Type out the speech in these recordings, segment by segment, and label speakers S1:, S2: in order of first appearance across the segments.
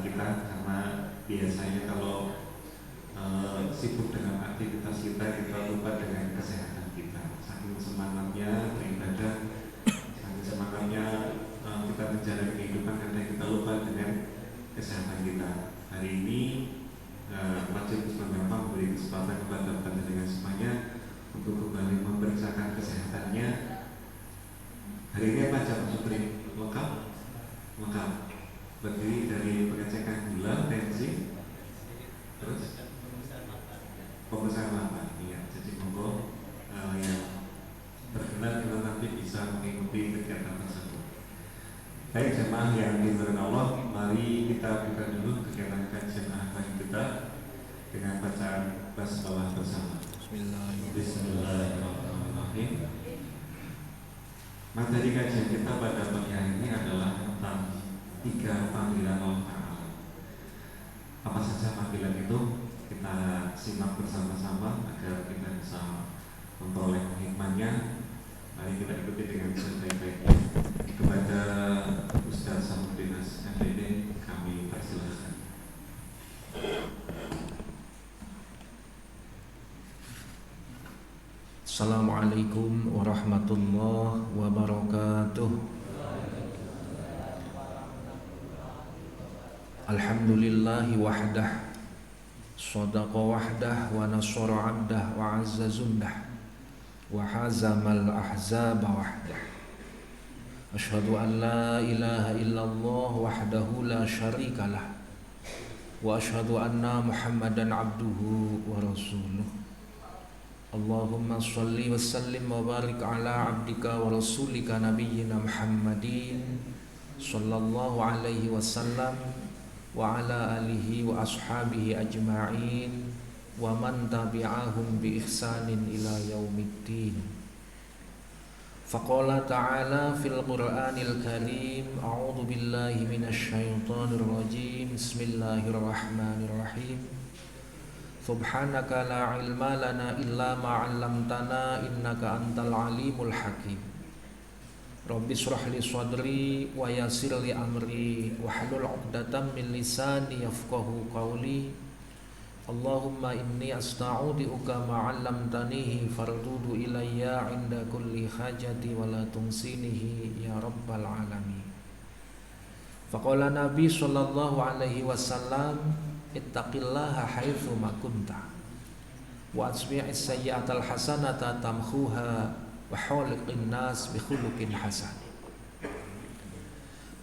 S1: kita, karena biasanya kalau sibuk dengan aktivitas kita lupa dengan kesehatan kita. Saking semangatnya beribadah, saking semangatnya kita menjalani kehidupan, karena kita lupa dengan kesehatan kita. Hari ini Majelis Ulama memberi kesempatan kepada panjenengan semuanya untuk kembali memeriksakan kesehatannya. Hari ini apa aja Pak Supri? Lengkap? Lengkap. Berdiri dari pengecekan gula, tensi, terus pemeriksaan mata. Iya, jadi monggo yang berkenan kita nanti bisa mengikuti kegiatan tersebut. Baik jemaah yang dimuliakan Allah, mari kita buka dulu kegiatan kajian akhir kita dengan bacaan basmalah bersama. Bismillahirrahmanirrahim. Materi kajian kita pada pagi hari ini adalah tentang 3 panggilan Allah Ta'ala. Apa saja panggilan itu? Kita simak bersama-sama agar kita bisa memperoleh hikmahnya. Mari kita ikuti dengan sebaik-baiknya. Kepada Ustaz Samuddin MPD kami persilahkan.
S2: Assalamualaikum warahmatullahi wabarakatuh. Alhamdulillahi wahdah, sadaqa wahdah, wa nasara abdah, wa azza zundah, wa hazamal ahzaba wahdah. Asyhadu an la ilaha illallah wahdahu la syarikalah, wa asyhadu anna Muhammadan abduhu wa rasuluh. Allahumma sholli wa sallim wa barik ala abdika wa rasulika nabiyyina Muhammadin sallallahu alaihi wasallam wa ala alihi wa ashabihi ajma'in wa man tabi'ahum bi ihsanin ila yaumiddin. Faqala ta'ala fil Qur'anil Karim, a'udzu billahi minasy syaithanir rajim. Bismillahirrahmanirrahim. Subhanaka la ilma lana illa ma 'allamtana innaka antal alimul hakim. Rabbi shrah li sadri wa yassir li amri wahlul 'uqdatam min lisani yafqahu qawli. Allahumma inni asta'udiuka ma 'allamtanihi fardudu ilayya 'inda kulli hajati wa la tunsinihi ya rabbal alamin. Faqala Nabi sallallahu alaihi wasallam, ittaqillaha haitsu ma kunta wa asbi'is sayyi'atal hasanata tamhuha wa khaliqin nas bi khuluqin hasan.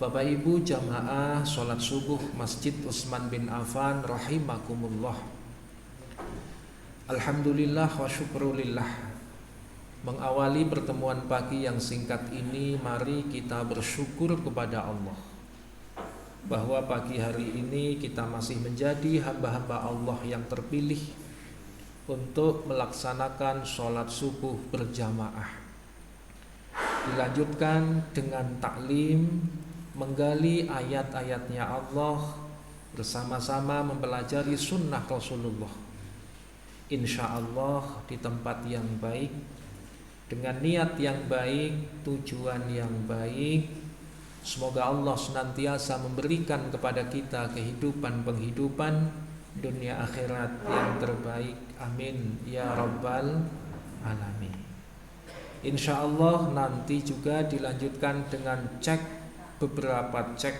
S2: Bapak Ibu jamaah salat subuh Masjid Utsman bin Affan rahimakumullah. Alhamdulillah wa syukrulillah. Mengawali pertemuan pagi yang singkat ini, mari kita bersyukur kepada Allah bahwa pagi hari ini kita masih menjadi hamba-hamba Allah yang terpilih untuk melaksanakan sholat subuh berjamaah. Dilanjutkan dengan taklim, menggali ayat-ayatnya Allah, bersama-sama mempelajari sunnah Rasulullah. Insya Allah di tempat yang baik, dengan niat yang baik, tujuan yang baik. Semoga Allah senantiasa memberikan kepada kita kehidupan-penghidupan dunia akhirat yang terbaik. Amin ya rabbal alamin. Insya Allah nanti juga dilanjutkan dengan beberapa cek.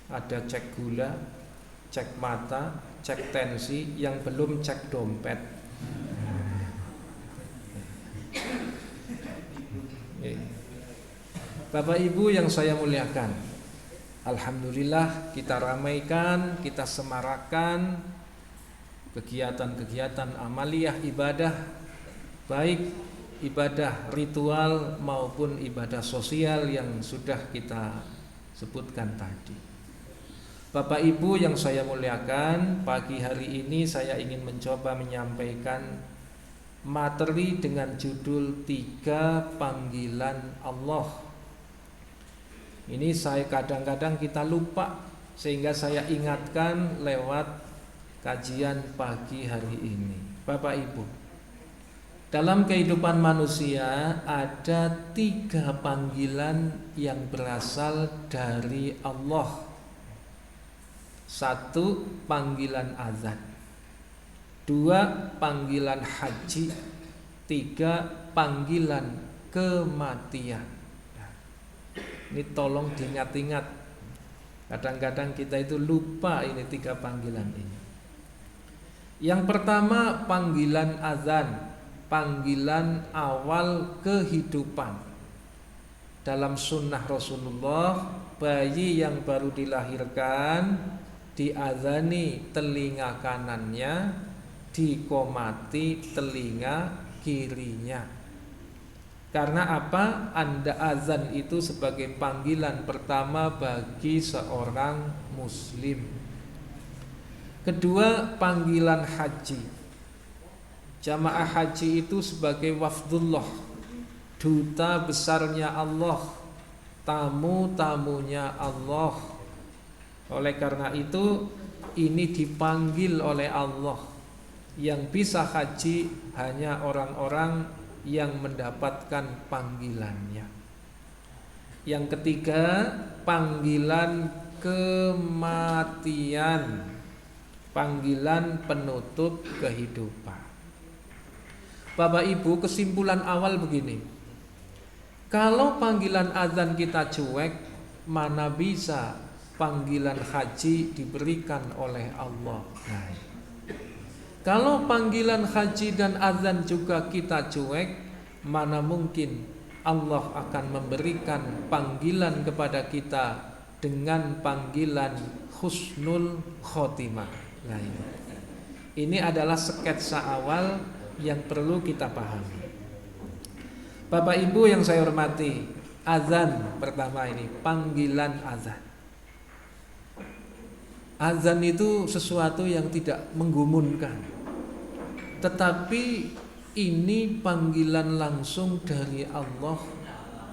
S2: Ada cek gula, cek mata, cek tensi, yang belum cek dompet. Bapak Ibu yang saya muliakan, alhamdulillah kita ramaikan, kita semarakan kegiatan-kegiatan amaliyah ibadah, baik ibadah ritual maupun ibadah sosial yang sudah kita sebutkan tadi. Bapak Ibu yang saya muliakan, pagi hari ini saya ingin mencoba menyampaikan materi dengan judul 3 panggilan Allah. Ini saya kadang-kadang kita lupa, sehingga saya ingatkan lewat kajian pagi hari ini. Bapak Ibu, dalam kehidupan manusia ada 3 panggilan yang berasal dari Allah. Satu, panggilan azan. Dua, panggilan haji. Tiga, panggilan kematian. Nah, ini tolong diingat-ingat. Kadang-kadang kita itu lupa ini 3 panggilan ini. Yang pertama, panggilan azan, panggilan awal kehidupan. Dalam sunnah Rasulullah, bayi yang baru dilahirkan diazani telinga kanannya, dikomati telinga kirinya. Karena apa? Azan itu sebagai panggilan pertama bagi seorang muslim. Kedua, panggilan haji. Jamaah haji itu sebagai wafdullah, duta besarnya Allah, tamu-tamunya Allah. Oleh karena itu, ini dipanggil oleh Allah. Yang bisa haji hanya orang-orang yang mendapatkan panggilannya. Yang ketiga, panggilan kematian, panggilan penutup kehidupan. Bapak Ibu, kesimpulan awal begini. Kalau panggilan azan kita cuek, mana bisa panggilan haji diberikan oleh Allah. Nah, kalau panggilan haji dan azan juga kita cuek, mana mungkin Allah akan memberikan panggilan kepada kita dengan panggilan husnul khotimah. Nah, ini adalah sketsa awal yang perlu kita pahami. Bapak Ibu yang saya hormati, azan pertama ini, panggilan azan. Azan itu sesuatu yang tidak menggumunkan, tetapi ini panggilan langsung dari Allah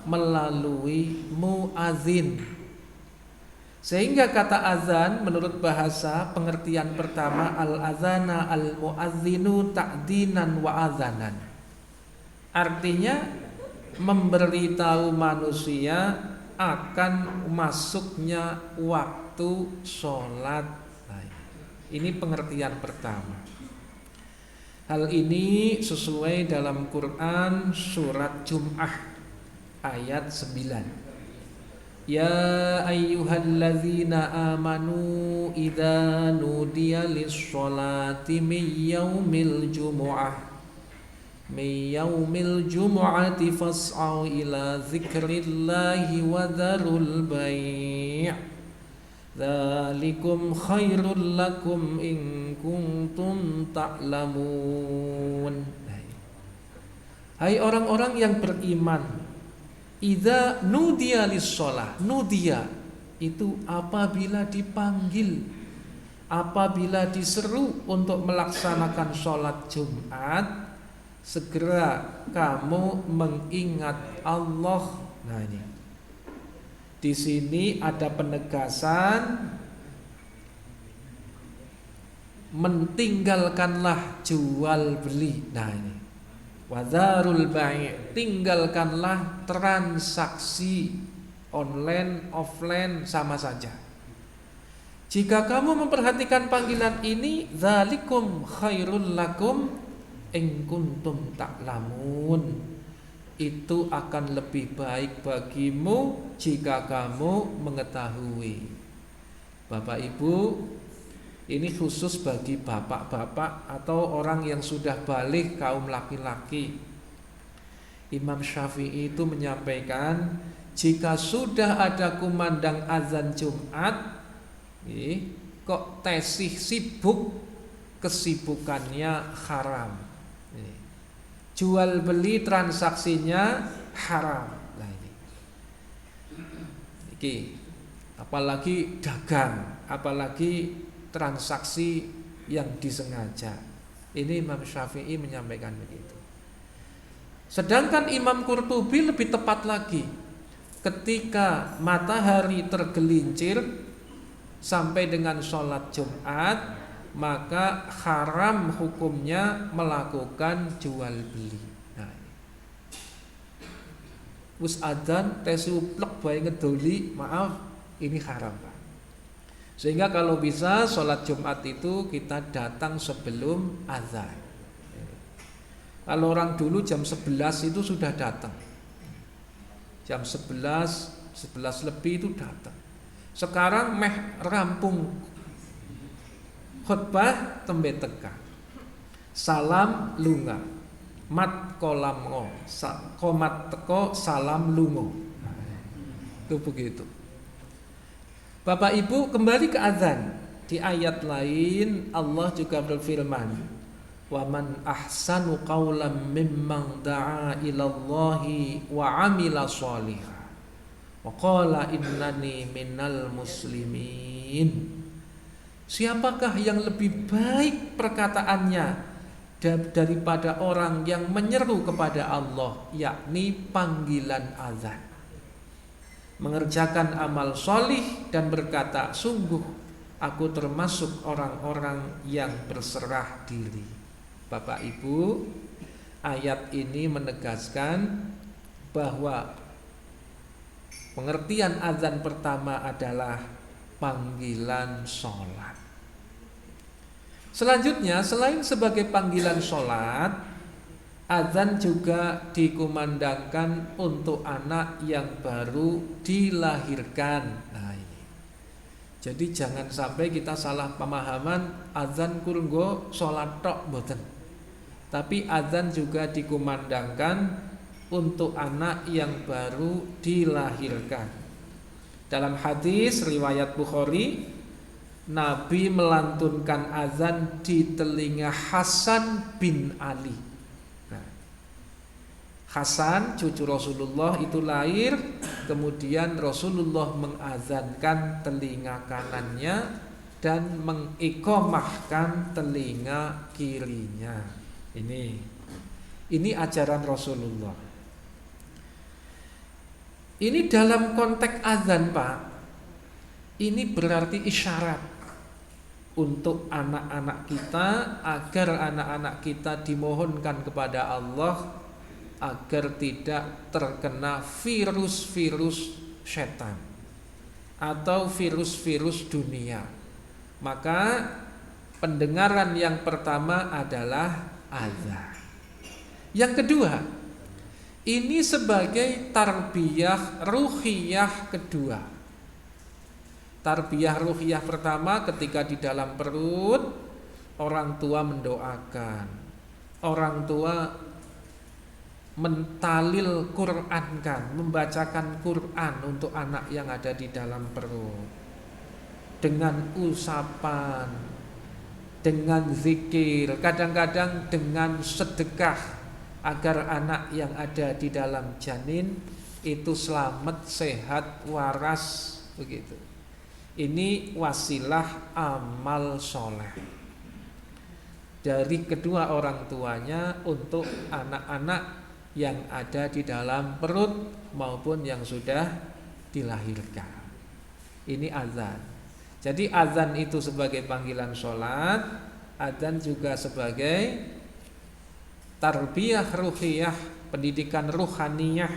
S2: melalui muazin. Sehingga kata azan menurut bahasa pengertian pertama, al-azana al-muazzinu ta'dinan wa azanan. Artinya memberitahu manusia akan masuknya waktu sholat. Nah, ini pengertian pertama. Hal ini sesuai dalam Quran surat Jum'ah ayat 9. Ya ayyuhalladzina amanu idza nudiya lis-sholati min yaumil jumu'ati fas'au ila dzikrillahi wa dzarul bai'. Dzalikum khairul lakum in kuntum ta'lamun. Hai orang-orang yang beriman, idza nudiya lis-shalah. Nudiya itu apabila dipanggil, apabila diseru untuk melaksanakan sholat Jumat, segera kamu mengingat Allah. Nah, ini di sini ada penegasan, mentinggalkanlah jual beli. Nah, ini wadzarul bai', tinggalkanlah transaksi online, offline sama saja. Jika kamu memperhatikan panggilan ini, dzalikum khairul lakum in kuntum ta'lamun. Itu akan lebih baik bagimu jika kamu mengetahui. Bapak Ibu, ini khusus bagi bapak-bapak atau orang yang sudah balik, kaum laki-laki. Imam Syafi'i itu menyampaikan, jika sudah ada kumandang azan Jumat, kok tesih sibuk, kesibukannya haram. Jual beli transaksinya haram. Nah, ini apalagi dagang, apalagi transaksi yang disengaja. Ini Imam Syafi'i menyampaikan begitu. Sedangkan Imam Qurtubi lebih tepat lagi. Ketika matahari tergelincir sampai dengan sholat Jumat, maka haram hukumnya melakukan jual beli. Nah, wis adzan tesu plek bae ngedoli, maaf, ini haram, Pak. Sehingga kalau bisa sholat Jumat itu kita datang sebelum azan. Kalau orang dulu jam 11 itu sudah datang. Jam 11 lebih itu datang. Sekarang meh rampung khutbah tembe teka. Salam lunga. Mat kolam ngo. Komat teko salam lungo. Itu begitu. Bapak Ibu, kembali ke azan. Di ayat lain Allah juga berfirman, "Wa man ahsanu qawlan mimman da'a ilallahi wa 'amila shalihan wa qala innani minal muslimin." Siapakah yang lebih baik perkataannya daripada orang yang menyeru kepada Allah, yakni panggilan azan, mengerjakan amal solih dan berkata, "Sungguh aku termasuk orang-orang yang berserah diri." Bapak Ibu, ayat ini menegaskan bahwa pengertian azan pertama adalah panggilan sholat. Selanjutnya, selain sebagai panggilan sholat, azan juga dikumandangkan untuk anak yang baru dilahirkan. Nah ini. Jadi jangan sampai kita salah pemahaman azan kurunggo sholat tok boten. Tapi azan juga dikumandangkan untuk anak yang baru dilahirkan. Dalam hadis riwayat Bukhari, Nabi melantunkan azan di telinga Hasan bin Ali. Hasan cucu Rasulullah itu lahir, kemudian Rasulullah mengazankan telinga kanannya dan mengiqamahkan telinga kirinya. Ini ajaran Rasulullah. Ini dalam konteks azan, Pak. Ini berarti isyarat untuk anak-anak kita, agar anak-anak kita dimohonkan kepada Allah agar tidak terkena virus-virus setan atau virus-virus dunia. Maka pendengaran yang pertama adalah azan. Yang kedua, ini sebagai tarbiyah ruhiyah kedua. Tarbiyah ruhiyah pertama ketika di dalam perut, orang tua mendoakan, orang tua mentalil Qur'ankan, membacakan Qur'an untuk anak yang ada di dalam perut, dengan usapan, dengan zikir, kadang-kadang dengan sedekah, agar anak yang ada di dalam janin itu selamat, sehat, waras, begitu. Ini wasilah amal soleh dari kedua orang tuanya untuk anak-anak yang ada di dalam perut maupun yang sudah dilahirkan. Ini azan. Jadi azan itu sebagai panggilan sholat, azan juga sebagai tarbiyah ruhiyah, pendidikan ruhaniyah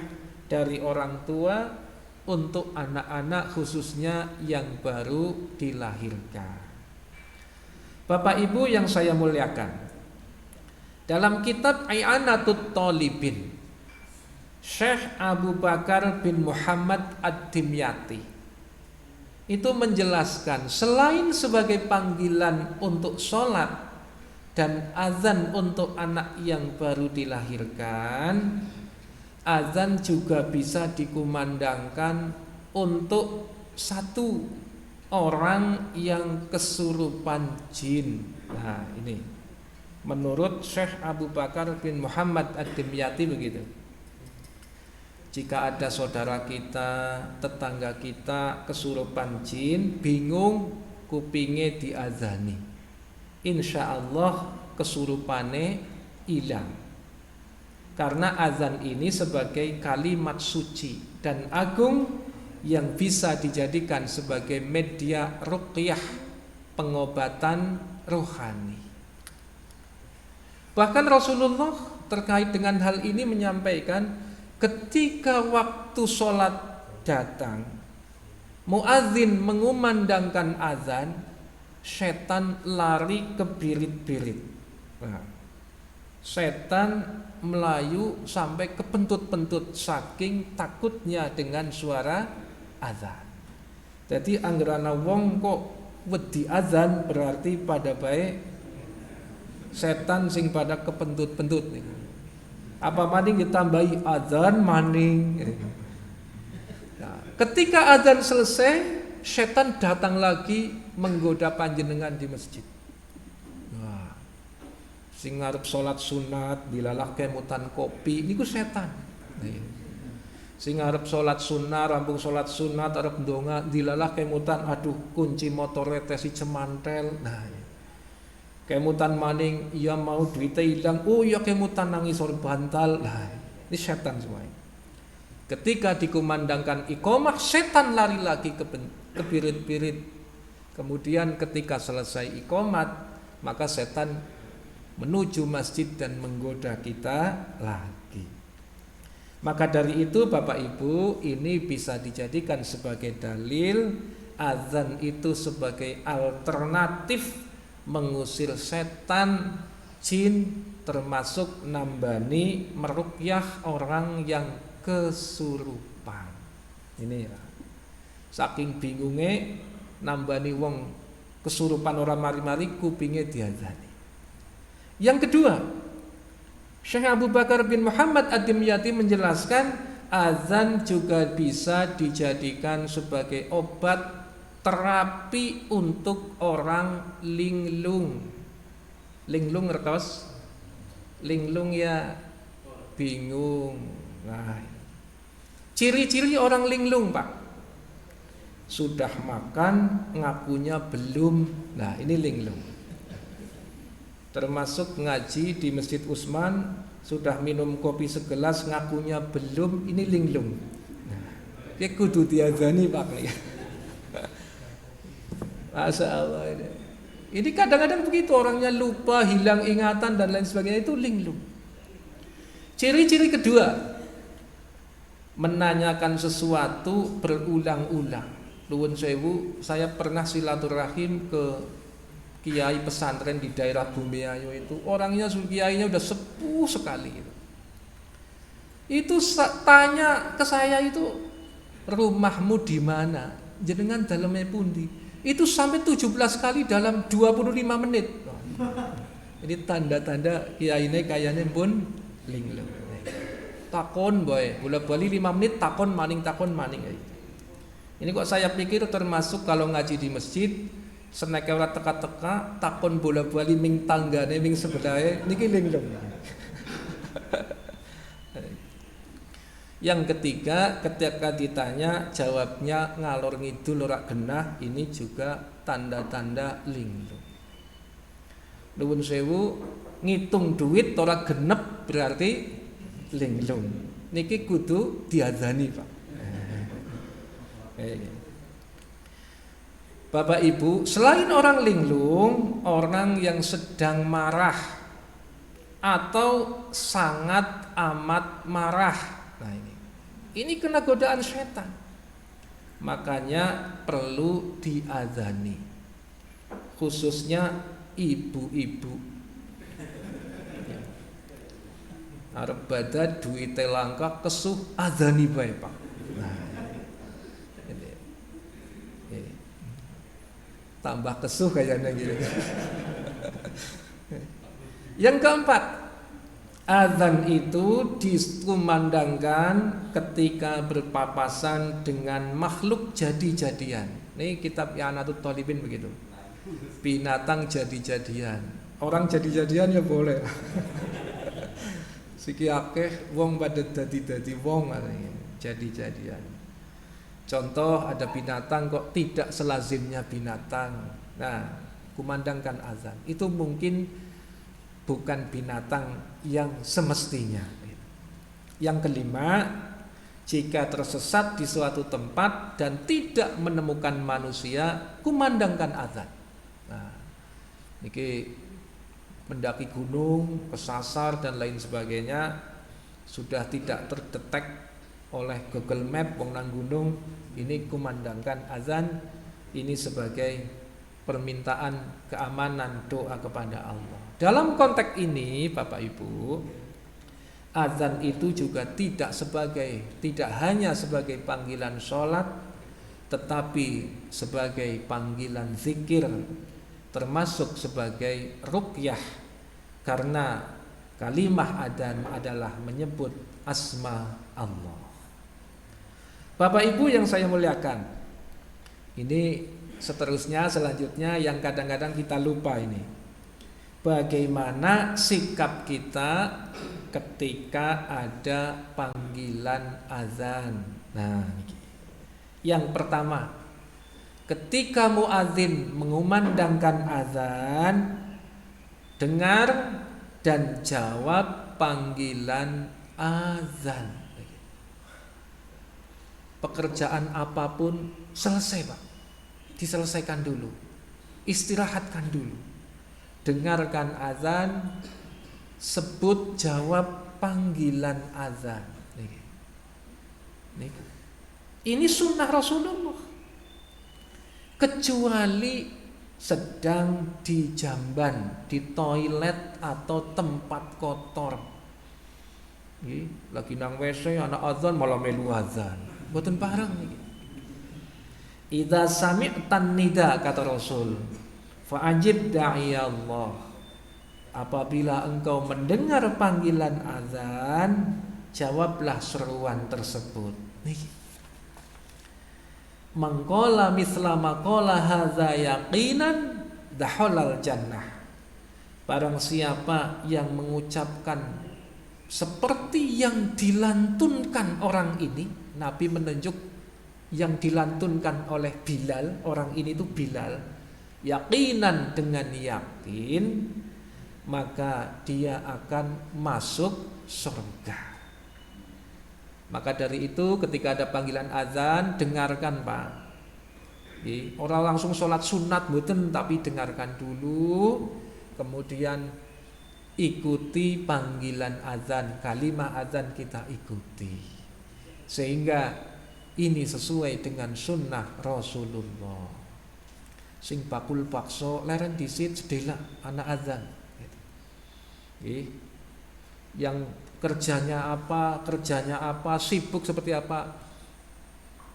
S2: dari orang tua untuk anak-anak khususnya yang baru dilahirkan. Bapak Ibu yang saya muliakan, dalam kitab I'anatut Talibin, Syekh Abu Bakar bin Muhammad Ad-Dimyati itu menjelaskan, selain sebagai panggilan untuk sholat dan azan untuk anak yang baru dilahirkan, azan juga bisa dikumandangkan untuk satu orang yang kesurupan jin. Nah ini menurut Syekh Abu Bakar bin Muhammad Ad-Dimyati begitu. Jika ada saudara kita, tetangga kita kesurupan jin, bingung kupinge diazani, insya Allah kesurupane hilang. Karena azan ini sebagai kalimat suci dan agung yang bisa dijadikan sebagai media ruqyah, pengobatan rohani. Bahkan Rasulullah terkait dengan hal ini menyampaikan, ketika waktu sholat datang, Muadzin mengumandangkan azan, setan lari ke birit-birit. Nah, setan melayu sampai ke pentut-pentut saking takutnya dengan suara azan. Jadi anggerana wong kok wedi azan berarti pada baik setan sing pada kepentut-pentut nih. Apa maning ditambahi azan maning. Nah, ketika azan selesai, setan datang lagi menggoda panjenengan di masjid. Wah, sing ngarep salat sunat dilalah kemutan kopi niku setan. Sing ngarep salat sunat, rampung salat sunat arep ndonga dilalah kemutan aduh kunci motore tesi cemantel. Nah, kemutan maning ya mau duitnya hilang, oh ya kemutan nangis or bantal. Nah, ini setan semua. Ketika dikumandangkan iqamah, setan lari lagi ke birit-birit. Kemudian ketika selesai iqamat, maka setan menuju masjid dan menggoda kita lagi. Maka dari itu Bapak Ibu, ini bisa dijadikan sebagai dalil azan itu sebagai alternatif mengusir setan, jin, termasuk nambani meruqyah orang yang kesurupan. Ini ya. Saking bingungnya nambani wong kesurupan orang mari-mari kupingnya diazani. Yang kedua, Syekh Abu Bakar bin Muhammad Ad-Dimyati menjelaskan azan juga bisa dijadikan sebagai obat terapi untuk orang linglung. Linglung ngertos? Linglung ya bingung. Nah, ciri-ciri orang linglung, Pak. Sudah makan ngakunya belum. Nah, ini linglung. Termasuk ngaji di Masjid Utsman, sudah minum kopi segelas ngakunya belum, ini linglung. Nah, ya kudu diazani, Pak. Masya Allah ini. Ini kadang-kadang begitu, orangnya lupa, hilang ingatan dan lain sebagainya, itu linglung. Ciri-ciri kedua, menanyakan sesuatu berulang-ulang. Nuwun sewu, saya pernah silaturahim ke kiai pesantren di daerah Bumiayu itu. Orangnya kiainya udah sepuh sekali. Itu tanya ke saya itu, rumahmu di mana? Jenengan dalamnya pundi? Itu sampai 17 kali dalam 25 menit. Ini tanda-tanda kiainya kayaknya pun linglung. Takon boy, bola-bali 5 menit takon maning. Ini kok saya pikir termasuk kalau ngaji di masjid, seneke ora teka-teka takon bola-bali ming tanggane ming sebelahe niki linglung. Yang ketiga, ketika ditanya jawabnya ngalor ngidul ora genah, ini juga tanda-tanda linglung. Nuwun sewu, ngitung duit ora genep berarti linglung. Niki kudu diadzani, Pak. Bapak Ibu, selain orang linglung, orang yang sedang marah atau sangat amat marah. Nah, ini kena godaan setan. Makanya perlu diadzani. Khususnya ibu-ibu. Arep badan duwite langka kesuh adzani bae, Pak. Nah, ini. Tambah kesuh kayaknya gitu. Yang keempat, azan itu dikumandangkan ketika berpapasan dengan makhluk jadi-jadian. Ini kitab I'anatut Thalibin begitu. Binatang jadi-jadian. Orang jadi-jadian ya boleh. Siki akeh wong pada dadi wong katanya, jadi-jadian. Contoh ada binatang kok tidak selazimnya binatang. Nah, kumandangkan azan. Itu mungkin bukan binatang yang semestinya. Yang kelima, jika tersesat di suatu tempat dan tidak menemukan manusia, kumandangkan azan. Nah, niki mendaki gunung, kesasar dan lain sebagainya, sudah tidak terdetek oleh Google Map wong nang gunung, ini kumandangkan azan ini sebagai permintaan keamanan, doa kepada Allah. Dalam konteks ini Bapak Ibu, azan itu juga tidak hanya sebagai panggilan sholat, tetapi sebagai panggilan zikir, termasuk sebagai ruqyah, karena kalimah adzan adalah menyebut asma Allah. Bapak Ibu yang saya muliakan, ini selanjutnya yang kadang-kadang kita lupa ini. Bagaimana sikap kita ketika ada panggilan azan. Nah, yang pertama, ketika muadzin mengumandangkan azan, dengar dan jawab panggilan azan. Pekerjaan apapun selesai Pak, diselesaikan dulu, istirahatkan dulu, dengarkan azan, sebut jawab panggilan azan. Ini sunnah Rasulullah. Kecuali sedang di jamban, di toilet atau tempat kotor. Lagi nang WC anak azan malah melu azan. Mboten pareng niki. Idza sami'tan nida, kata Rasul, fa'ajib da'i Allah. Apabila engkau mendengar panggilan azan, jawablah seruan tersebut. Niki. Mangqala misla maqala hadza yaqinan dakhalal jannah. Barang siapa yang mengucapkan seperti yang dilantunkan orang ini, Nabi menunjuk yang dilantunkan oleh Bilal, orang ini itu Bilal, yaqinan, dengan yakin, maka dia akan masuk surga. Maka dari itu ketika ada panggilan azan, dengarkan Pak. Orang langsung sholat sunat mboten, tapi dengarkan dulu, kemudian ikuti panggilan azan, kalimah azan kita ikuti, sehingga ini sesuai dengan sunnah Rasulullah. Sing bakul pakso leren disit sedelak anak azan. Yang kerjanya apa, sibuk seperti apa,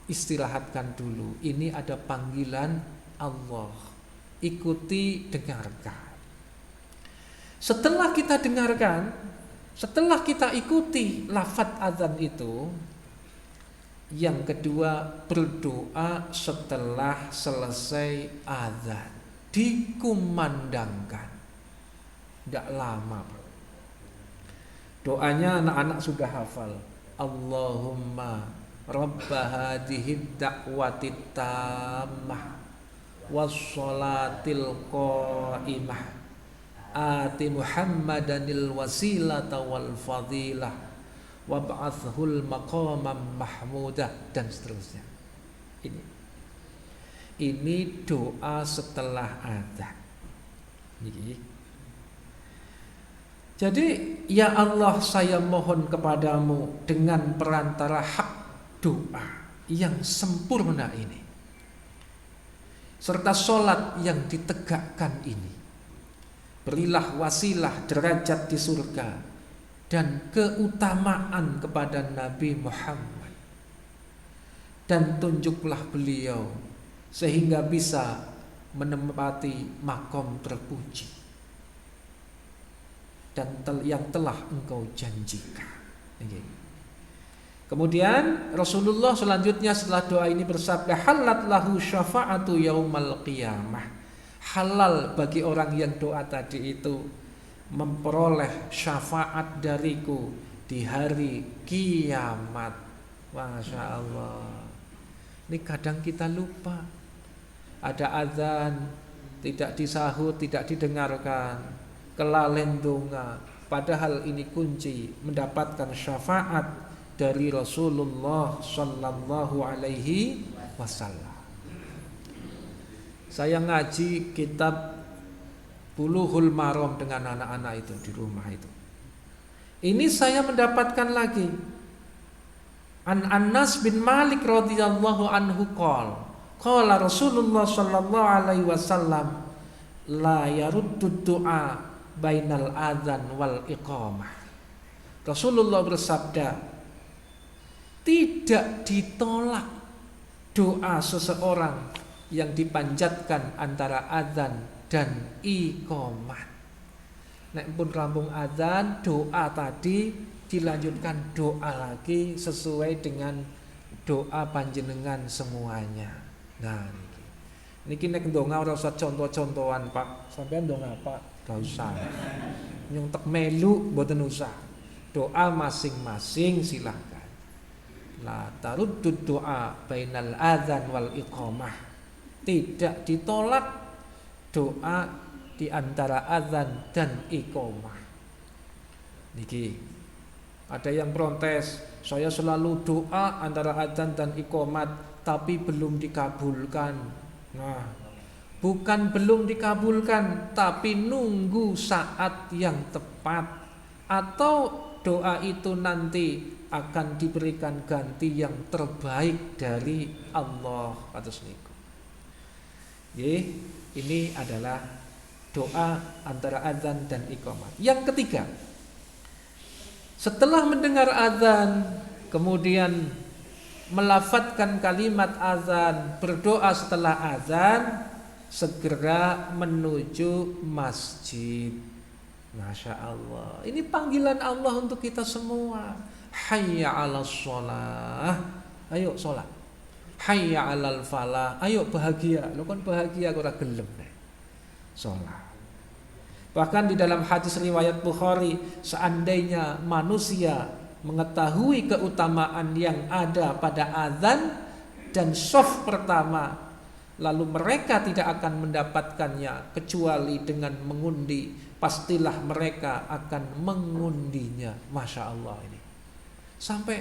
S2: istirahatkan dulu. Ini ada panggilan Allah, ikuti, dengarkan. Setelah kita dengarkan, setelah kita ikuti lafaz azan itu, yang kedua berdoa setelah selesai azan, dikumandangkan. Tidak lama Pak. Doanya anak-anak sudah hafal. Allahumma rabba hadhihi da'watit tammah wassalatil qa'imah ati Muhammadanil wasilata wal fadilah wab'athhul maqamam mahmudah, dan seterusnya. Ini doa setelah azan. Jadi, ya Allah, saya mohon kepadamu dengan perantara hak doa yang sempurna ini, serta sholat yang ditegakkan ini, berilah wasilah derajat di surga dan keutamaan kepada Nabi Muhammad, dan tunjuklah beliau sehingga bisa menempati makom terpuji dan yang telah engkau janjikan. Kemudian Rasulullah selanjutnya setelah doa ini bersabda, halat lahu syafa'atu yaumal qiyamah. Halal bagi orang yang doa tadi itu memperoleh syafaat dariku di hari kiamat. Masya Allah. Ini kadang kita lupa. Ada azan, tidak disahut, tidak didengarkan, kelalen donga, padahal ini kunci mendapatkan syafaat dari Rasulullah sallallahu alaihi wasallam. Saya ngaji kitab Bulughul Maram dengan anak-anak itu di rumah itu. Ini saya mendapatkan lagi An Anas bin Malik radhiyallahu anhu qala Rasulullah sallallahu alaihi wasallam la yaruddu du'a bainal adzan wal iqamah. Rasulullah bersabda, tidak ditolak doa seseorang yang dipanjatkan antara adzan dan iqamah. Nek pun rampung adzan, doa tadi dilanjutkan doa lagi sesuai dengan doa panjenengan semuanya. Nah, niki nek ndonga ora usah contoh-contohan, Pak. Sampeyan ndonga apa? Gak usah. Nyuntek melu mboten usah. Doa masing-masing silahkan. La taruddud doa bainal adzan wal iqamah. Tidak ditolak doa di antara adzan dan iqamah. Niki ada yang protes, saya selalu doa antara adzan dan iqamat tapi belum dikabulkan. Nah, bukan belum dikabulkan, tapi nunggu saat yang tepat, atau doa itu nanti akan diberikan ganti yang terbaik dari Allah atas niku. Ini adalah doa antara adzan dan iqamat. Yang ketiga, setelah mendengar adzan kemudian melafadzkan kalimat adzan, berdoa setelah adzan, segera menuju masjid. Masya Allah, ini panggilan Allah untuk kita semua. Hayya 'alas shalah, ayo sholat. Hayya 'alal falah, ayo bahagia. Lo kan bahagia ora gelem nek sholat. Bahkan di dalam hadis riwayat Bukhari, seandainya manusia mengetahui keutamaan yang ada pada adzan dan shaf pertama, lalu mereka tidak akan mendapatkannya kecuali dengan mengundi, pastilah mereka akan mengundinya. Masya Allah, ini sampai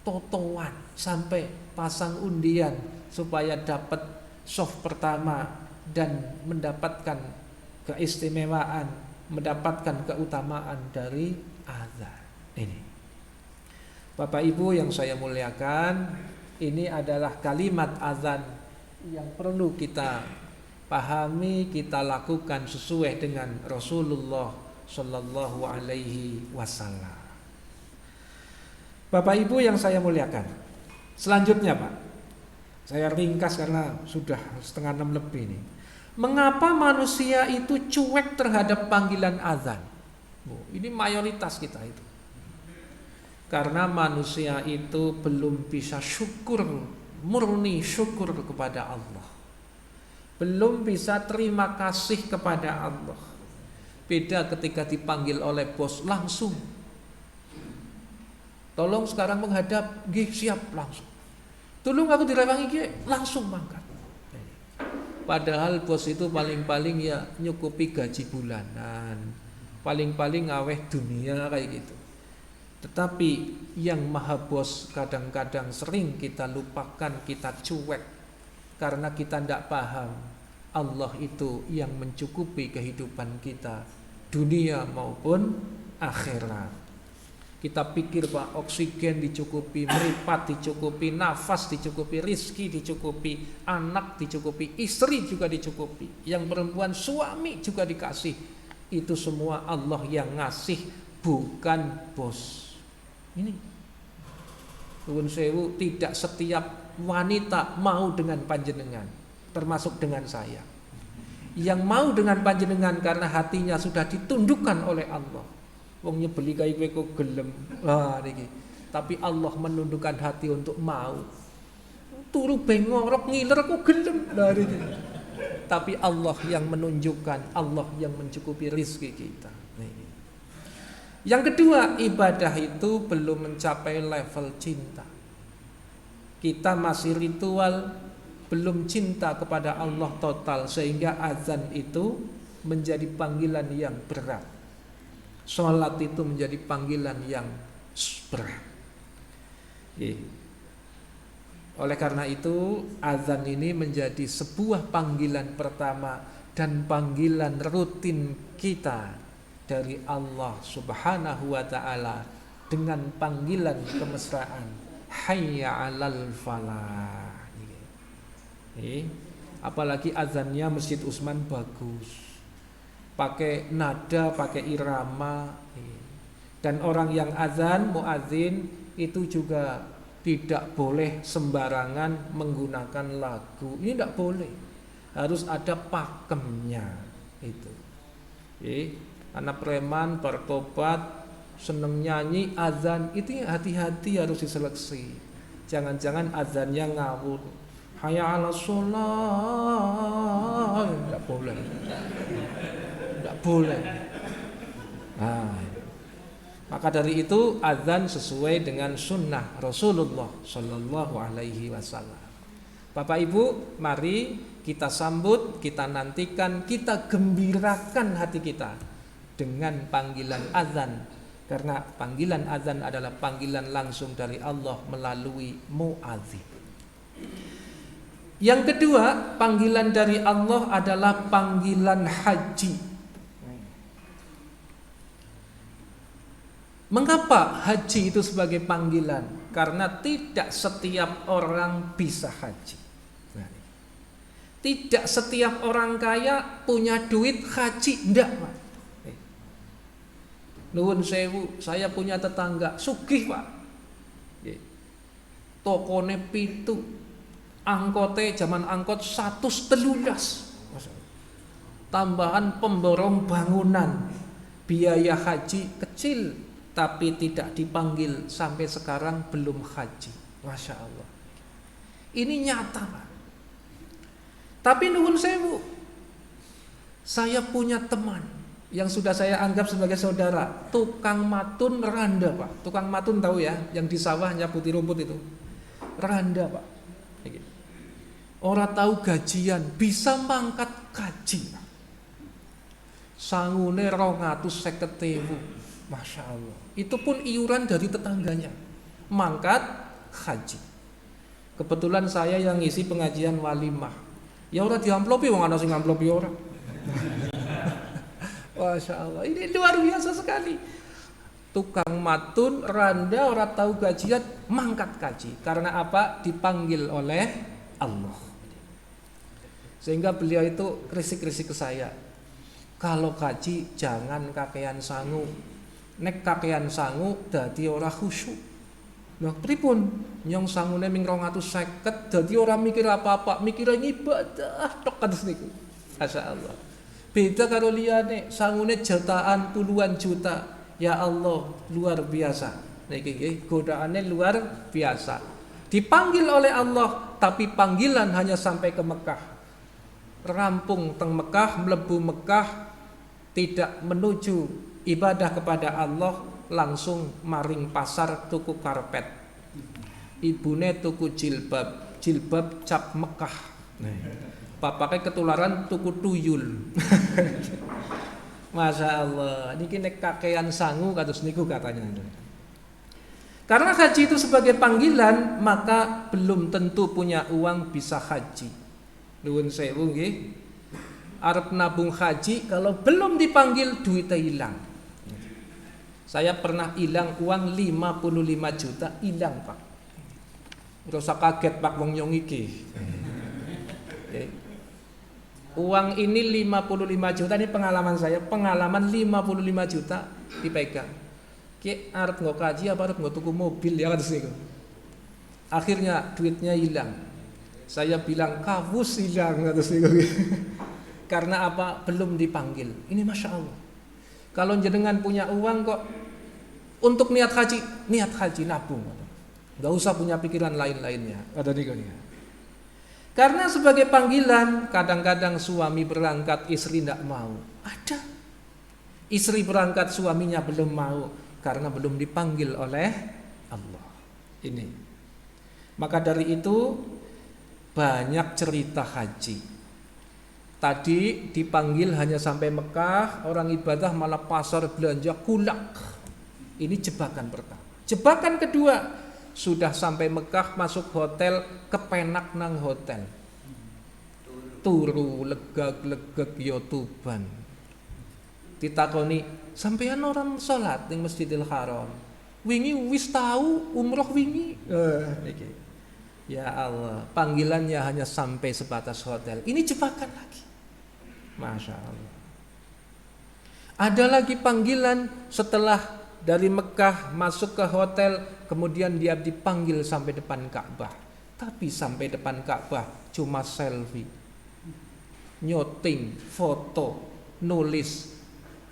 S2: totoan, sampai pasang undian supaya dapat shaf pertama dan mendapatkan keistimewaan, mendapatkan keutamaan dari adzan. Ini Bapak Ibu yang saya muliakan, ini adalah kalimat adzan yang perlu kita pahami, kita lakukan sesuai dengan Rasulullah Sallallahu Alaihi Wasallam. Bapak Ibu yang saya muliakan, selanjutnya Pak, saya ringkas karena sudah 5:30 lebih nih. Mengapa manusia itu cuek terhadap panggilan azan? Ini mayoritas kita itu. Karena manusia itu belum bisa syukur, murni syukur kepada Allah. Belum bisa terima kasih kepada Allah. Beda ketika dipanggil oleh bos langsung. Tolong sekarang menghadap, nggih siap langsung. Tolong aku direwangi nggih, langsung mangkat. Padahal bos itu paling-paling ya nyukupi gaji bulanan, paling-paling ngaweh dunia kayak gitu. Tetapi yang maha bos kadang-kadang sering kita lupakan, kita cuek karena kita tidak paham Allah itu yang mencukupi kehidupan kita, dunia maupun akhirat. Kita pikir Pak, oksigen dicukupi, meripat dicukupi, nafas dicukupi, rizki dicukupi, anak dicukupi, istri juga dicukupi, yang perempuan suami juga dikasih. Itu semua Allah yang ngasih, bukan bos. Ini Nuwun sewu, tidak setiap wanita mau dengan panjenengan, termasuk dengan saya. Yang mau dengan panjenengan karena hatinya sudah ditundukkan oleh Allah. Wong nyebeli kaya kowe kok gelem. Wah niki. Tapi Allah menundukkan hati untuk mau. Turu bengorok ngiler kok gelem. Lah niki. Tapi Allah yang menunjukkan, Allah yang mencukupi rezeki kita. Niki. Yang kedua, ibadah itu belum mencapai level cinta. Kita masih ritual, belum cinta kepada Allah total, sehingga azan itu menjadi panggilan yang berat. Sholat itu menjadi panggilan yang berat. Oleh karena itu azan ini menjadi sebuah panggilan pertama dan panggilan rutin kita dari Allah Subhanahu wa ta'ala dengan panggilan kemesraan, hayya 'alal falah. Apalagi azannya Masjid Utsman bagus, pakai nada, pakai irama. Dan orang yang azan, muadzin itu juga tidak boleh sembarangan menggunakan lagu. Ini tidak boleh, harus ada pakemnya itu. Anak preman bertobat seneng nyanyi azan, itu hati-hati, harus diseleksi. Jangan-jangan azannya ngawur, hayya 'alas shalah, tidak boleh, tidak boleh. Maka dari itu azan sesuai dengan sunnah Rasulullah Sallallahu Alaihi Wasallam. Bapak Ibu, mari kita sambut, kita nantikan, kita gembirakan hati kita dengan panggilan azan, karena panggilan azan adalah panggilan langsung dari Allah melalui muadzin. Yang kedua, panggilan dari Allah adalah panggilan haji. Mengapa haji itu sebagai panggilan? Karena tidak setiap orang bisa haji. Tidak setiap orang kaya punya duit haji, enggak Pak. Nuwun sewu, saya punya tetangga sugih Pak. Tokone pitu, angkote zaman angkot 113. Tambahan pemborong bangunan, biaya haji kecil, tapi tidak dipanggil, sampai sekarang belum haji. Masya Allah, ini nyata Pak. Tapi nuwun sewu, saya punya teman yang sudah saya anggap sebagai saudara, tukang matun randa Pak. Tukang matun tahu ya, yang di sawah nyaputi rumput itu, randa Pak. Orang tahu gajian, bisa mangkat kaji Pak. Sangune 250.000. Masya Allah, itu pun iuran dari tetangganya, mangkat haji. Kebetulan saya yang ngisi pengajian walimah, ya ora diamplopi, wong ana sing ngamplopi ora. Masya Allah, ini luar biasa sekali. Tukang matun, randa, orang tahu gajian, mangkat kaji. Karena apa? Dipanggil oleh Allah. Sehingga beliau itu krisik-krisik ke saya, kalau kaji jangan kakean sangu. Nek kakean sangu dadi ora khusyuk. Nah, pripun? Nyong sangune ming 250 dadi ora mikir apa-apa, mikire ibadah tok kados niku. Masyaallah. Beda karo liyane, sangune jutaan, puluhan juta. Ya Allah, luar biasa. Niki nggih, godaane luar biasa. Dipanggil oleh Allah, tapi panggilan hanya sampai ke Mekah. Rampung teng Mekah, mlebu Mekah, tidak menuju ibadah kepada Allah, langsung maring pasar tuku karpet. Ibune tuku jilbab cap Mekah. Bapaknya ketularan tuku tuyul. Masya Allah, niki nek kakean sangu kados niku katanya. Karena haji itu sebagai panggilan, maka belum tentu punya uang bisa haji. Nuwun sewu nggih. Arep nabung haji, kalau belum dipanggil duitnya hilang. Saya pernah hilang uang 55 juta, hilang Pak. Nggak usah kaget Pak wong nyong iki. Uang ini 55 juta, ini pengalaman saya, pengalaman 55 juta dipegang. Ki arep nggo kaji apa arep nggo tuku mobil ya kados niku. Akhirnya duitnya hilang. Saya bilang kawus hilang kados niku. Karena apa? Belum dipanggil. Ini Masya Allah. Kalau jenengan punya uang kok untuk niat haji nabung. Gak usah punya pikiran lain-lainnya. Ada niku nih. Karena sebagai panggilan, kadang-kadang suami berangkat, istri tidak mau. Ada. Istri berangkat, suaminya belum mau karena belum dipanggil oleh Allah. Ini. Maka dari itu banyak cerita haji. Tadi dipanggil hanya sampai Mekah, orang ibadah malah pasar belanja kulak. Ini jebakan pertama. Jebakan kedua, sudah sampai Mekah, masuk hotel, kepenak nang hotel. Turu legag-legag yo tuban. Ditakoni, sampeyan orang salat ning Masjidil Haram. Wingi wis tahu umroh wingi. Niki. Ya Allah, panggilannya hanya sampai sebatas hotel. Ini jebakan lagi. Masya Allah. Ada lagi panggilan setelah dari Mekah masuk ke hotel, kemudian dia dipanggil sampai depan Ka'bah. Tapi sampai depan Ka'bah cuma selfie, nyoting, foto, nulis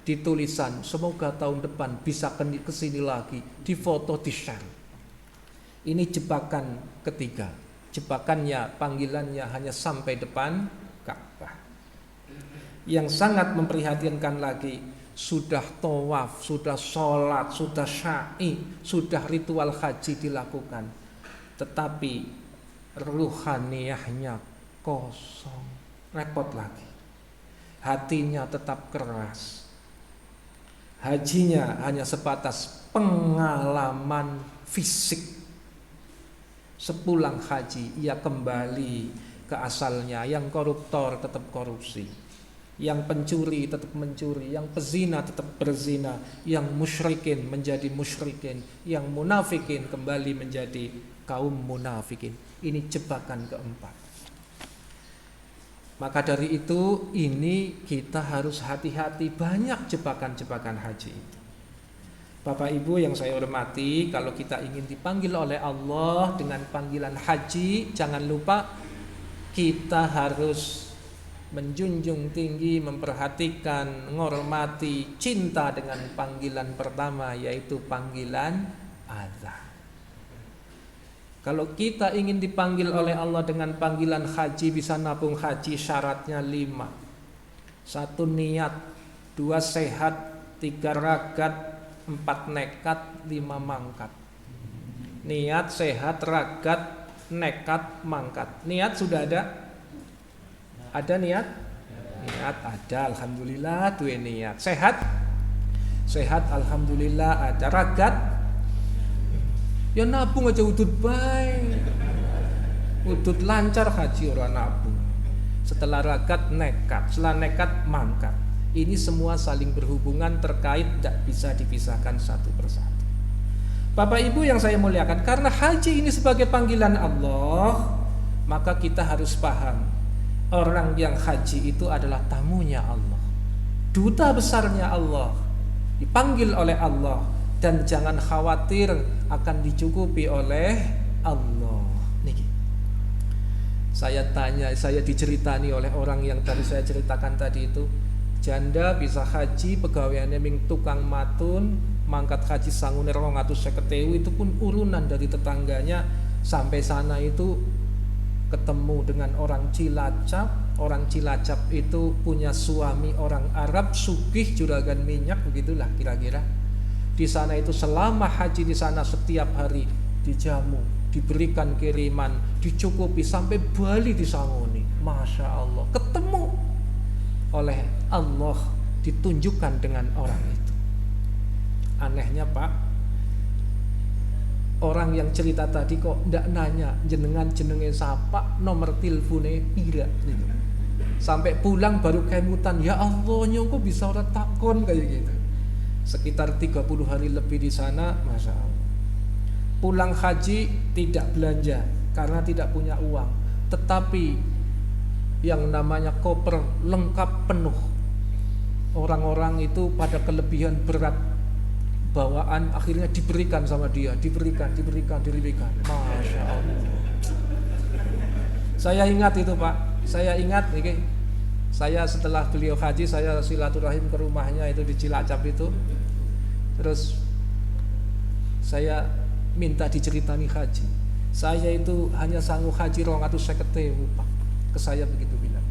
S2: di tulisan, semoga tahun depan bisa kesini lagi, di foto, di share. Ini jebakan ketiga. Jebakannya, panggilannya hanya sampai depan Ka'bah. Yang sangat memprihatinkan lagi, sudah tawaf, sudah sholat, sudah sya'i, sudah ritual haji dilakukan, tetapi ruhaniyahnya kosong. Repot lagi. Hatinya tetap keras. Hajinya hanya sebatas pengalaman fisik. Sepulang haji ia kembali ke asalnya. Yang koruptor tetap korupsi, yang pencuri tetap mencuri, yang pezina tetap berzina, yang musyrikin menjadi musyrikin, yang munafikin kembali menjadi kaum munafikin. Ini jebakan keempat. Maka dari itu ini kita harus hati-hati, banyak jebakan-jebakan haji itu. Bapak Ibu yang saya hormati, kalau kita ingin dipanggil oleh Allah dengan panggilan haji, jangan lupa kita harus menjunjung tinggi, memperhatikan, menghormati, cinta dengan panggilan pertama, yaitu panggilan azan. Kalau kita ingin dipanggil oleh Allah dengan panggilan haji, bisa nabung haji, syaratnya 5. 1 niat, 2 sehat, 3 ragat, 4 nekat, 5 mangkat. Niat, sehat, ragat, nekat, mangkat. Niat sudah ada? Ada niat? Niat ada, alhamdulillah, tuh niat. Sehat? Sehat, alhamdulillah ada. Ragat? Ya nabung aja udut baik. Udut lancar haji orang nabung. Setelah ragat nekat, setelah nekat mangkat. Ini semua saling berhubungan, terkait, tidak bisa dipisahkan satu persatu. Bapak Ibu yang saya muliakan, karena haji ini sebagai panggilan Allah, maka kita harus paham, orang yang haji itu adalah tamunya Allah, duta besarnya Allah, dipanggil oleh Allah, dan jangan khawatir akan dicukupi oleh Allah. Niki. Saya diceritani oleh orang yang tadi saya ceritakan tadi itu, janda bisa haji, pegawaiannya ming tukang matun, mangkat haji sangune 250.000, itu pun urunan dari tetangganya. Sampai sana itu ketemu dengan orang Cilacap. Orang Cilacap itu punya suami orang Arab, sugih juragan minyak, begitulah kira-kira. Di sana itu selama haji di sana setiap hari dijamu, diberikan kiriman, dicukupi sampai Bali disangoni. Masya Allah, ketemu oleh Allah, ditunjukkan dengan orang itu. Anehnya Pak, orang yang cerita tadi kok ndak nanya jenenge sapa, nomor teleponnya pira gitu. Sampai pulang baru kemutan, ya Allah nyongko bisa orang takon kayak gitu. Sekitar 30 hari lebih di sana, Masya Allah. Pulang haji tidak belanja karena tidak punya uang, tetapi yang namanya koper lengkap penuh. Orang-orang itu pada kelebihan berat bawaan, akhirnya diberikan sama dia, diberikan. Masya Allah. Saya ingat itu Pak, saya ingat ini. Saya setelah beliau haji, saya silaturahim ke rumahnya itu di Cilacap itu. Terus saya minta diceritani haji. Saya itu hanya sanggup haji 250.000 Pak. Ke saya begitu bilang.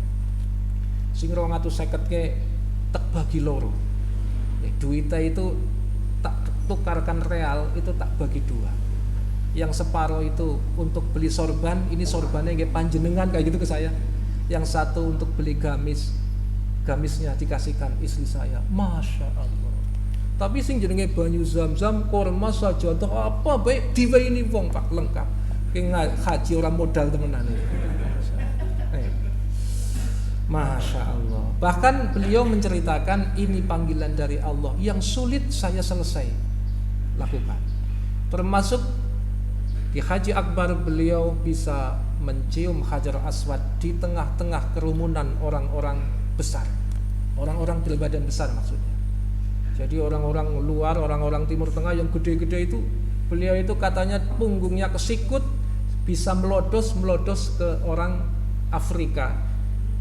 S2: Sing 250 ke tak bagi loro. Duitnya itu tak tukarkan real, itu tak bagi 2. Yang separuh itu untuk beli sorban, ini sorbannya kayak panjenengan kayak gitu ke saya. Yang satu untuk beli gamisnya dikasihkan istri saya. Masya Allah. Tapi sing jenenge banyu zam-zam, korma saja atau apa baik diwe ini wong Pak lengkap. Ki haji orang modal temenan ini. Masya Allah. Bahkan beliau menceritakan ini panggilan dari Allah yang sulit saya selesai lakukan. Termasuk di Haji Akbar beliau bisa mencium Hajar Aswad di tengah-tengah kerumunan orang-orang besar, orang-orang bil badan besar maksudnya. Jadi orang-orang luar, orang-orang Timur Tengah yang gede-gede itu, beliau itu katanya punggungnya kesikut bisa melodos ke orang Afrika.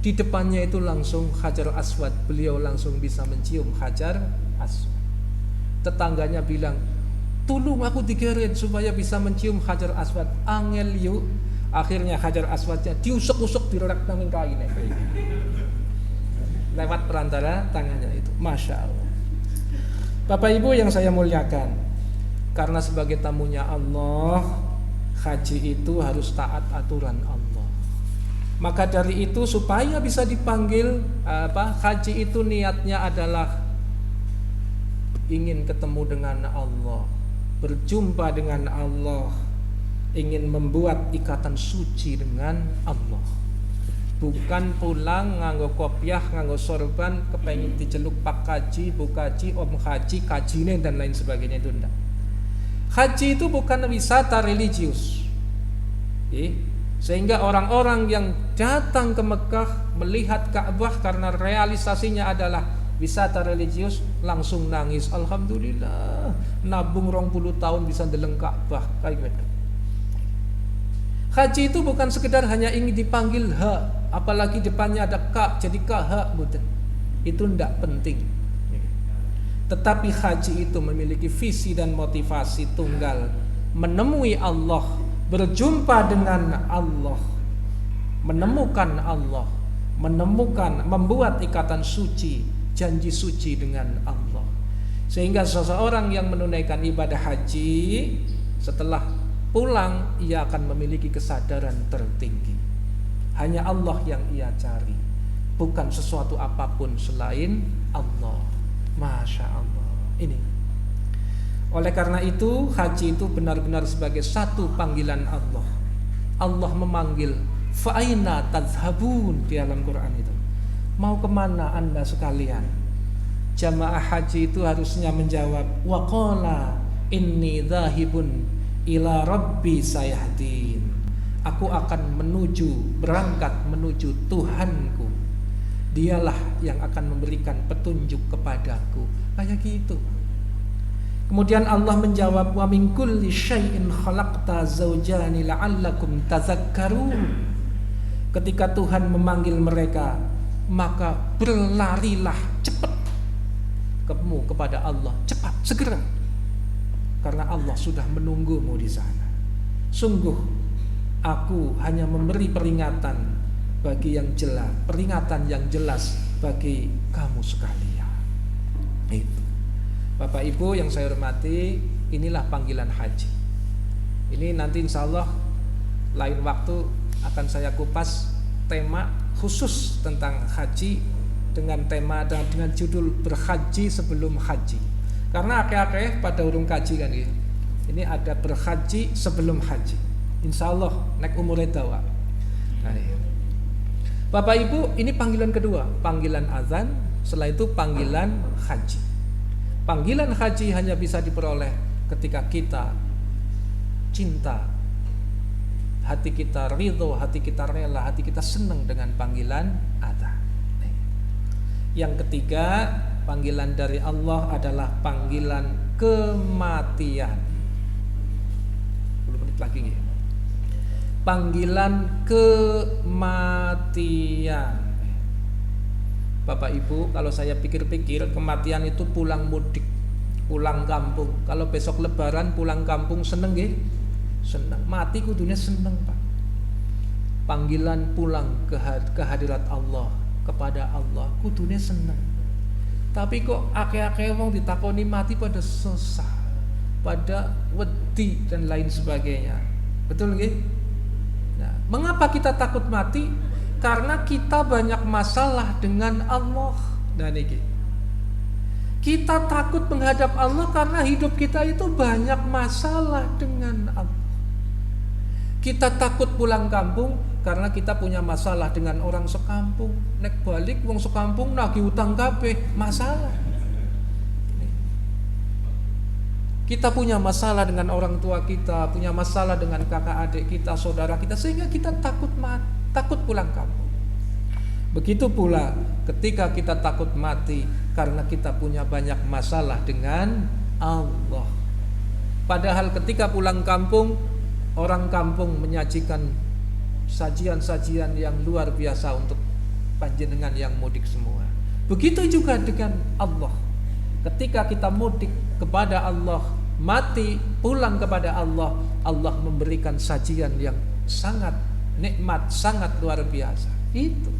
S2: Di depannya itu langsung Hajar Aswad, beliau langsung bisa mencium Hajar Aswad. Tetangganya bilang, "Tolong aku digeret supaya bisa mencium Hajar Aswad." Angel yuk. Akhirnya Hajar Aswadnya diusuk-usuk direk nang kaine. Lewat perantara tangannya itu. Masya Allah. Bapak Ibu yang saya muliakan, karena sebagai tamunya Allah, haji itu harus taat aturan Allah. Maka dari itu supaya bisa dipanggil haji itu niatnya adalah ingin ketemu dengan Allah, berjumpa dengan Allah, ingin membuat ikatan suci dengan Allah. Bukan pulang nganggo kopiah, nganggo sorban, kepengen diceluk Pak Kaji, Bu Kaji, Om Haji, Kajine dan lain sebagainya, itu enggak. Haji itu bukan wisata religius. Sehingga orang-orang yang datang ke Mekah melihat Ka'bah karena realisasinya adalah wisata religius langsung nangis, alhamdulillah nabung 20 tahun bisa ndeleng Ka'bah kayak gitu. Haji itu bukan sekedar hanya ingin dipanggil ha, apalagi depannya ada ka, jadi ka bukan. Itu tidak penting. Tetapi haji itu memiliki visi dan motivasi tunggal, menemui Allah, berjumpa dengan Allah, menemukan Allah, membuat ikatan suci, janji suci dengan Allah. Sehingga seseorang yang menunaikan ibadah haji setelah pulang ia akan memiliki kesadaran tertinggi. Hanya Allah yang ia cari, bukan sesuatu apapun selain Allah. Masya Allah. Ini. Oleh karena itu haji itu benar-benar sebagai satu panggilan Allah. Allah memanggil, fa'aina tadhhabun di dalam Quran itu. Mau kemana anda sekalian? Jamaah haji itu harusnya menjawab, waqala inni dhahibun ila rabbi sayahdin. Aku akan berangkat menuju Tuhanku. Dialah yang akan memberikan petunjuk kepadaku. Kayak gitu. Kemudian Allah menjawab, wa min kulli syai'in khalaqta zawjani la'allakum tadzakkarun. Ketika Tuhan memanggil mereka, maka berlarilah cepat kamu kepada Allah, cepat, segera. Karena Allah sudah menunggumu di sana. Sungguh aku hanya memberi peringatan bagi yang jelas, peringatan yang jelas bagi kamu sekalian. Itu. Bapak Ibu yang saya hormati, inilah panggilan haji. Ini nanti insya Allah lain waktu akan saya kupas tema khusus tentang haji dengan tema dengan judul berhaji sebelum haji. Karena akeh-akeh pada urung kaji kan ya. Ini ada berhaji sebelum haji. Insya Allah nek umure dawa. Nah, ya. Bapak Ibu, ini panggilan kedua, panggilan azan, setelah itu panggilan haji. Panggilan haji hanya bisa diperoleh ketika kita cinta, hati kita ridho, hati kita rela, hati kita senang dengan panggilan azan. Yang ketiga, panggilan dari Allah adalah panggilan kematian. 10 menit lagi ya. Panggilan kematian. Bapak Ibu, kalau saya pikir-pikir, kematian itu pulang mudik, pulang kampung. Kalau besok lebaran pulang kampung seneng nggih? Seneng. Mati kudunya seneng, Pak. Panggilan pulang ke hadirat Allah, kepada Allah, kudunya seneng. Tapi kok akeh-akeh wong ditakoni mati pada susah, pada wedi dan lain sebagainya. Betul nggih? Nah, mengapa kita takut mati? Karena kita banyak masalah dengan Allah. Dan ini kita takut menghadap Allah karena hidup kita itu banyak masalah dengan Allah. Kita takut pulang kampung karena kita punya masalah dengan orang sekampung. Nek balik wong sekampung nagih utang kabeh, masalah. Kita punya masalah dengan orang tua kita, punya masalah dengan kakak adik kita, saudara kita, sehingga kita takut pulang kampung. Begitu pula ketika kita takut mati karena kita punya banyak masalah dengan Allah. Padahal ketika pulang kampung, orang kampung menyajikan sajian-sajian yang luar biasa untuk panjenengan yang mudik semua. Begitu juga dengan Allah. Ketika kita mudik kepada Allah, mati pulang kepada Allah, Allah memberikan sajian yang sangat nikmat, sangat luar biasa. Itu.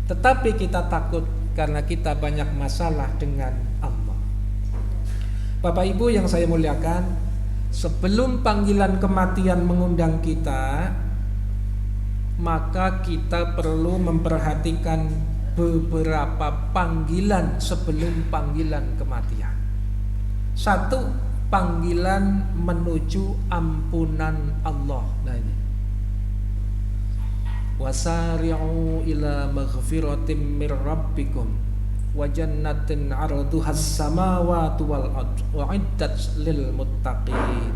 S2: Tetapi kita takut karena kita banyak masalah dengan Allah. Bapak Ibu yang saya muliakan, sebelum panggilan kematian mengundang kita, maka kita perlu memperhatikan beberapa panggilan sebelum panggilan kematian. Satu, panggilan menuju ampunan Allah. Nah ini. Wasari'u ila maghfiratin mir rabbikum wa jannatin 'arduhas samawati wal ardh wa'iddat lil muttaqin.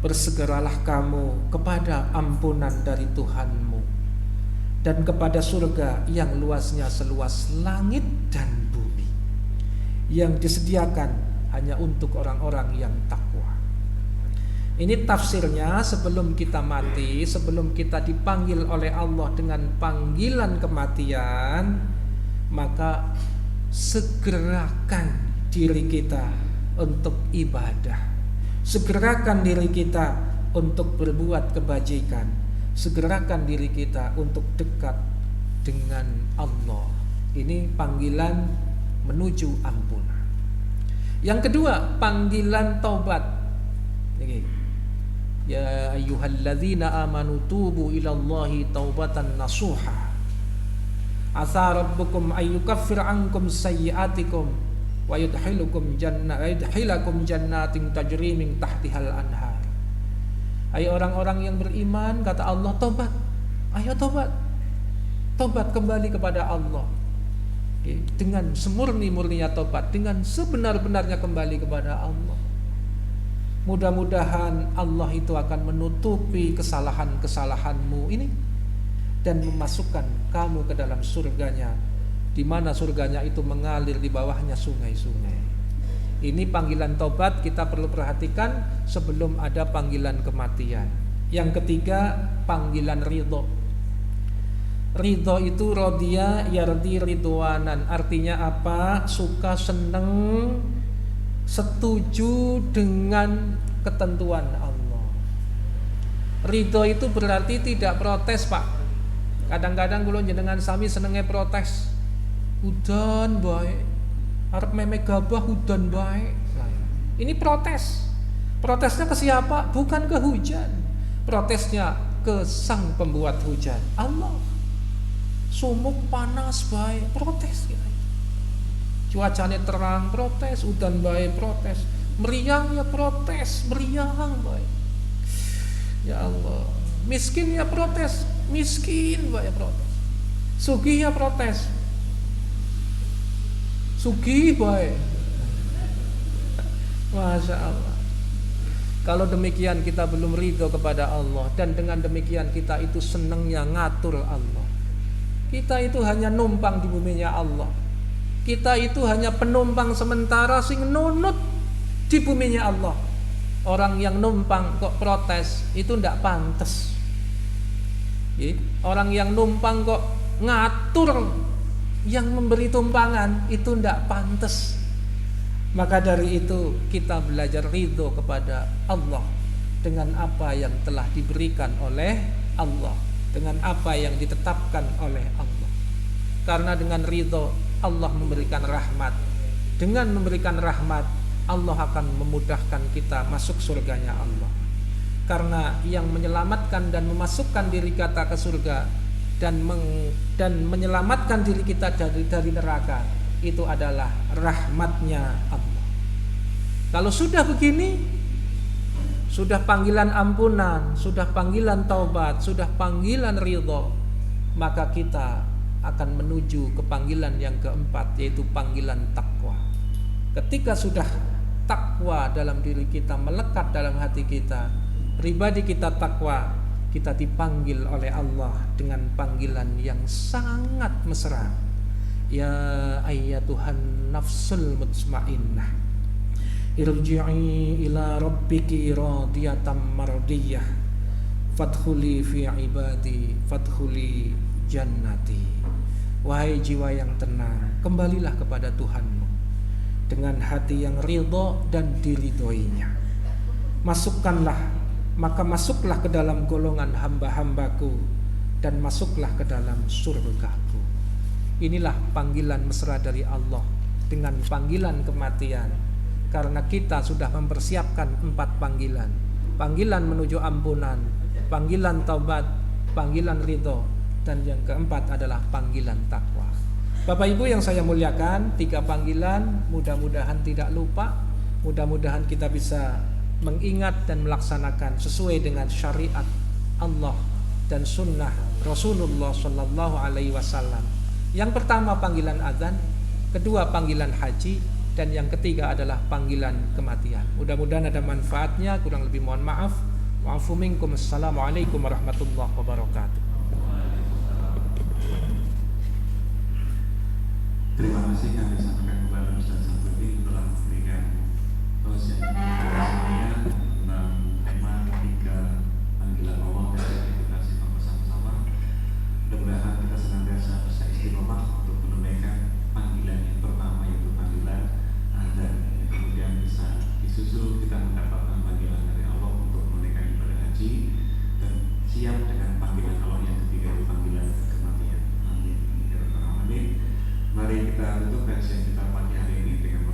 S2: Bersegeralah kamu kepada ampunan dari Tuhanmu dan kepada surga yang luasnya seluas langit dan bumi, yang disediakan hanya untuk orang-orang yang takwa. Ini tafsirnya sebelum kita mati, sebelum kita dipanggil oleh Allah dengan panggilan kematian, maka segerakan diri kita untuk ibadah. Segerakan diri kita untuk berbuat kebajikan. Segerakan diri kita untuk dekat dengan Allah. Ini panggilan menuju ampunan. Yang kedua, panggilan taubat. Ya ayyuhalladzina amanu tubu ilallahi taubatan nasuha. Asa rabbukum ayyukaffir ankum sayyiatikum wa yudkhilakum jannatin tajri min tahtihal anhar. Hai orang-orang yang beriman, kata Allah, tobat. Ayo tobat. Tobat kembali kepada Allah. Dengan semurni-murninya tobat, dengan sebenar-benarnya kembali kepada Allah. Mudah-mudahan Allah itu akan menutupi kesalahan-kesalahanmu ini dan memasukkan kamu ke dalam surganya, di mana surganya itu mengalir di bawahnya sungai-sungai. Ini panggilan taubat kita perlu perhatikan sebelum ada panggilan kematian. Yang ketiga, panggilan ridho. Ridho itu rodiya yardi ridwanan. Artinya apa? Suka, seneng, setuju dengan ketentuan Allah. Ridho itu berarti tidak protes, Pak. Kadang-kadang kula jenengan sami senenge protes. Udan bae. Arep meme gabah udan bae. Nah, ini protes. Protesnya ke siapa? Bukan ke hujan. Protesnya ke sang pembuat hujan, Allah. Sumuk panas bae, protes gitu. Cuacanya terang, protes. Udan bae, protes. Meriang ya protes, meriang bae. Ya Allah. Miskin ya protes, miskin bae protes. Sugih ya protes, sugih bae. Masya Allah. Kalau demikian kita belum ridho kepada Allah, dan dengan demikian kita itu senangnya ngatur Allah. Kita itu hanya numpang di buminya Allah. Kita itu hanya penumpang sementara sing nunut di buminya Allah. Orang yang numpang kok protes itu ndak pantas. Orang yang numpang kok ngatur yang memberi tumpangan itu ndak pantas. Maka dari itu kita belajar ridho kepada Allah dengan apa yang telah diberikan oleh Allah, dengan apa yang ditetapkan oleh Allah. Karena dengan ridho Allah memberikan rahmat. Dengan memberikan rahmat, Allah akan memudahkan kita masuk surganya Allah. Karena yang menyelamatkan dan memasukkan diri kita ke surga dan menyelamatkan diri kita dari neraka itu adalah rahmatnya Allah. Kalau sudah begini, sudah panggilan ampunan, sudah panggilan taubat, sudah panggilan ridho, maka kita akan menuju ke panggilan yang keempat, yaitu panggilan takwa. Ketika sudah takwa dalam diri kita melekat dalam hati kita, pribadi kita takwa, kita dipanggil oleh Allah dengan panggilan yang sangat mesra. Ya ayyatuhan nafsul mutmainnah, irji'i ila rabbiki radiyatan mardiyah, fadkhuli fi ibadi, fadkhuli jannati. Wahai jiwa yang tenang, kembalilah kepada Tuhanmu dengan hati yang ridho dan diridhoinya. Masuklah ke dalam golongan hamba-hambaku, dan masuklah ke dalam surgaku. Inilah panggilan mesra dari Allah dengan panggilan kematian, karena kita sudah mempersiapkan 4 panggilan. Panggilan menuju ampunan, panggilan taubat, panggilan ridho, dan yang keempat adalah panggilan takwa. Bapak Ibu yang saya muliakan, 3 panggilan, mudah-mudahan tidak lupa, mudah-mudahan kita bisa mengingat dan melaksanakan sesuai dengan syariat Allah dan sunnah Rasulullah Shallallahu Alaihi Wasallam. Yang pertama panggilan azan, kedua panggilan haji, dan yang ketiga adalah panggilan kematian. Mudah-mudahan ada manfaatnya, kurang lebih mohon maaf. Wa'afu minkum. Assalamualaikum warahmatullahi wabarakatuh.
S1: Terima kasih kami sampaikan kepada Ustaz Safruddin telah memberikan tausiah saya tentang tema 3 panggilan Allah yang kita simak bersama-sama. Mudah-mudahan kita senantiasa bisa istiqomah untuk menunaikan panggilan yang pertama, yaitu panggilan azan, yang kemudian bisa disusul kita mendapatkan panggilan dari Allah untuk menunaikan ibadah haji, dan siap dengan panggilan Allah yang ketiga, yaitu panggilan kematian. Amin. Ya Rabbal Alamin. Mari kita tutup kajian kita pagi hari ini dengan